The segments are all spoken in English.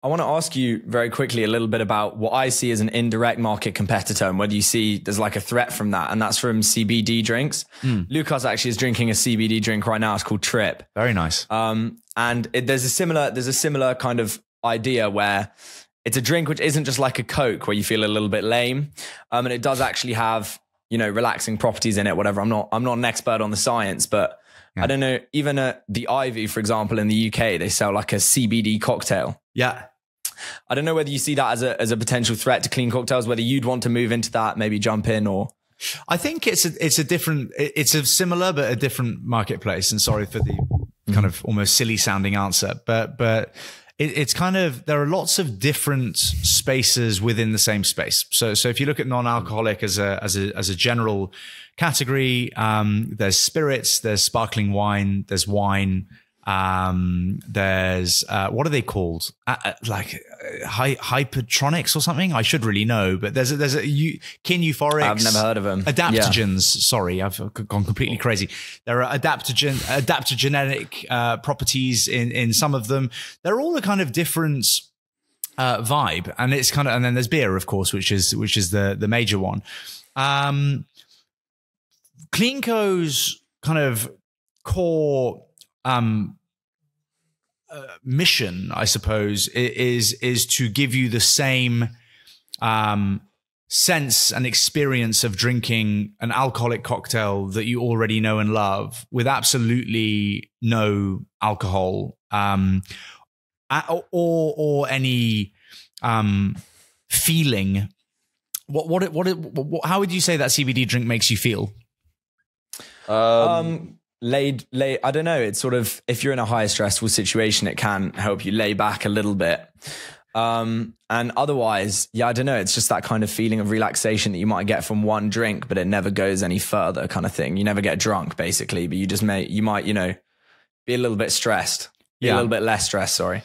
I want to ask you very quickly a little bit about what I see as an indirect market competitor and whether you see there's like a threat from that. And that's from CBD drinks. Lucas actually is drinking a CBD drink right now. It's called Trip. Very nice. There's a similar kind of idea where it's a drink which isn't just like a Coke where you feel a little bit lame. And it does actually have, relaxing properties in it, whatever. I'm not an expert on the science, but I don't know, even the Ivy, for example, in the UK, they sell like a CBD cocktail. Yeah. I don't know whether you see that as a potential threat to clean cocktails, whether you'd want to move into that, maybe jump in or... I think it's a similar but a different marketplace. And sorry for the kind of almost silly sounding answer, but it's kind of, there are lots of different spaces within the same space. So if you look at non-alcoholic as a general category, there's spirits, there's sparkling wine, there's wine, there's what are they called? Like hypertronics or something? I should really know, but there's kin euphorics. I've never heard of them. Adaptogens. Yeah. Sorry, I've gone completely crazy. There are adaptogenic properties in some of them. They're all a kind of different vibe, and it's kind of, and then there's beer, of course, which is the major one. CleanCo's kind of core mission, I suppose, is to give you the same sense and experience of drinking an alcoholic cocktail that you already know and love with absolutely no alcohol or any feeling. How would you say that CBD drink makes you feel? Laid, I don't know. It's sort of, if you're in a high stressful situation, it can help you lay back a little bit. And otherwise, I don't know. It's just that kind of feeling of relaxation that you might get from one drink, but it never goes any further kind of thing. You never get drunk basically, but you might, be a little bit stressed, a little bit less stressed. Sorry.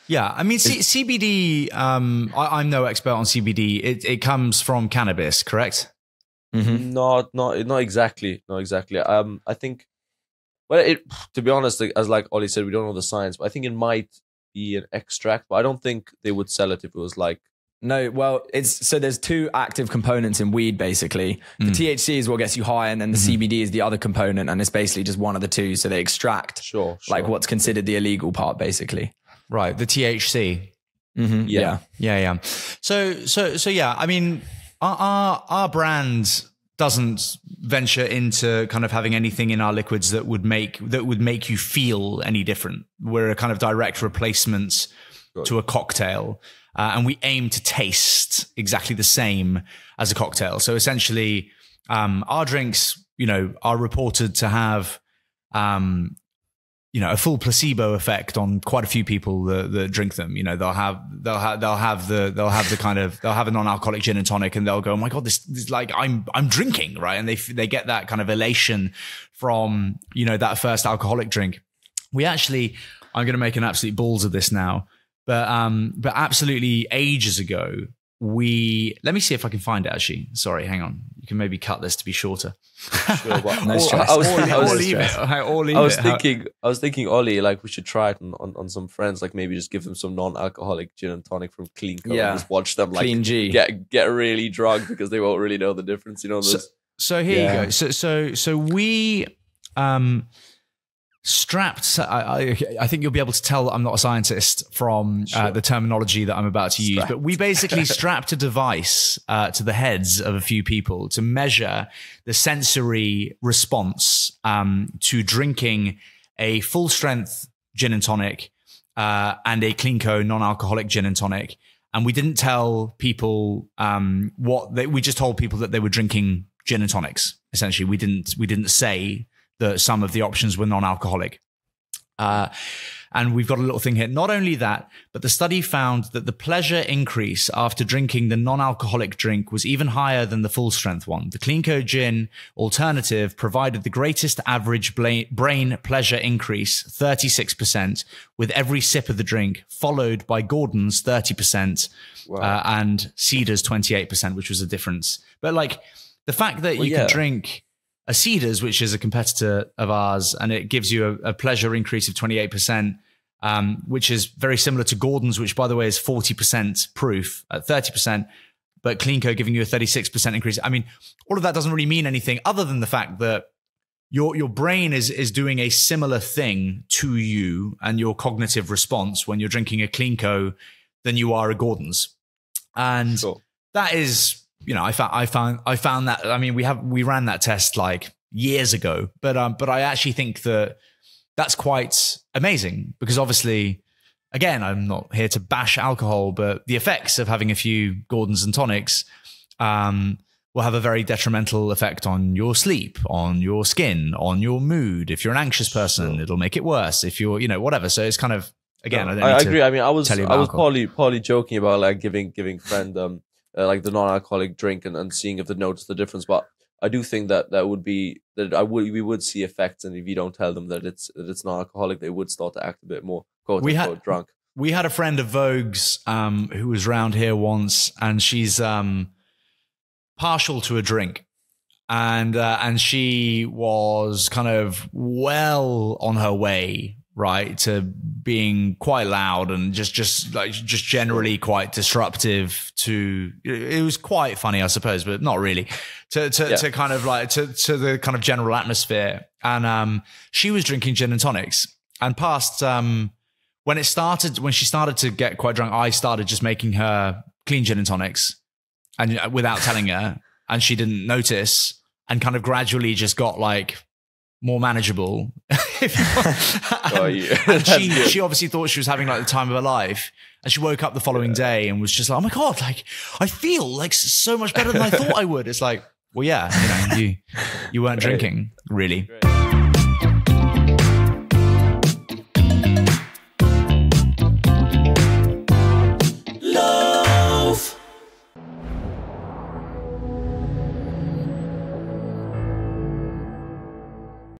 Yeah. I mean, CBD, I'm no expert on CBD. It comes from cannabis, correct? Mm-hmm. Not exactly. I think, well, to be honest, as like Ollie said, we don't know the science, but I think it might be an extract, but I don't think they would sell it if it was like... No, well, there's two active components in weed, basically. The THC is what gets you high, and then the CBD is the other component, and it's basically just one of the two. So they extract like what's considered the illegal part, basically. Right, the THC. Mm-hmm. Yeah. So yeah, I mean, our brand doesn't venture into kind of having anything in our liquids that would make you feel any different. We're a kind of direct replacement to a cocktail, and we aim to taste exactly the same as a cocktail. So essentially, our drinks, are reported to have, a full placebo effect on quite a few people that drink them. They'll have a non-alcoholic gin and tonic, and they'll go, "Oh my God, this is like I'm drinking," right? And they get that kind of elation from, that first alcoholic drink. I'm going to make an absolute balls of this now, but absolutely ages ago, let me see if I can find it actually. Sorry, hang on. You can maybe cut this to be shorter. Sure, but no stress. I was thinking, Ollie, like we should try it on some friends, like maybe just give them some non-alcoholic gin and tonic from CleanCo and just watch them like Clean G. get really drunk because they won't really know the difference. So here you go. So we strapped. I think you'll be able to tell that I'm not a scientist from the terminology that I'm about to use. But we basically strapped a device to the heads of a few people to measure the sensory response to drinking a full-strength gin and tonic and a CleanCo non-alcoholic gin and tonic. And we didn't tell people we just told people that they were drinking gin and tonics. Essentially, we didn't say that some of the options were non-alcoholic. And we've got a little thing here. Not only that, but the study found that the pleasure increase after drinking the non-alcoholic drink was even higher than the full-strength one. The CleanCo gin alternative provided the greatest average brain pleasure increase, 36%, with every sip of the drink, followed by Gordon's 30%, and Cedar's 28%, which was a difference. But like the fact that you can drink a Cedars, which is a competitor of ours, and it gives you a pleasure increase of 28%, which is very similar to Gordon's, which by the way is 40% proof at 30%, but CleanCo giving you a 36% increase. I mean, all of that doesn't really mean anything other than the fact that your brain is doing a similar thing to you and your cognitive response when you're drinking a CleanCo than you are a Gordon's. And that is, you know, I found that, I mean, we ran that test like years ago, but I actually think that's quite amazing because obviously, again, I'm not here to bash alcohol, but the effects of having a few Gordons and tonics, will have a very detrimental effect on your sleep, on your skin, on your mood. If you're an anxious person, it'll make it worse. If you're, you know, whatever. So it's kind of, again, I agree. I mean, I was probably joking about like giving friend like the non-alcoholic drink and seeing if they notice the difference. But I do think that we would see effects, and if you don't tell them that it's non-alcoholic, they would start to act a bit more quote-unquote drunk. We had a friend of Vogue's who was round here once, and she's partial to a drink, and she was kind of well on her way, right, to being quite loud and just generally quite disruptive. It was quite funny, I suppose, but not really to kind of like to the kind of general atmosphere. And she was drinking gin and tonics, and past when she started to get quite drunk, I started just making her clean gin and tonics, and without telling her, and she didn't notice, and kind of gradually just got like more manageable. And she obviously thought she was having like the time of her life, and she woke up the following day and was just like, oh my God, like I feel like so much better than I thought I would. It's like, well, yeah, you weren't drinking really.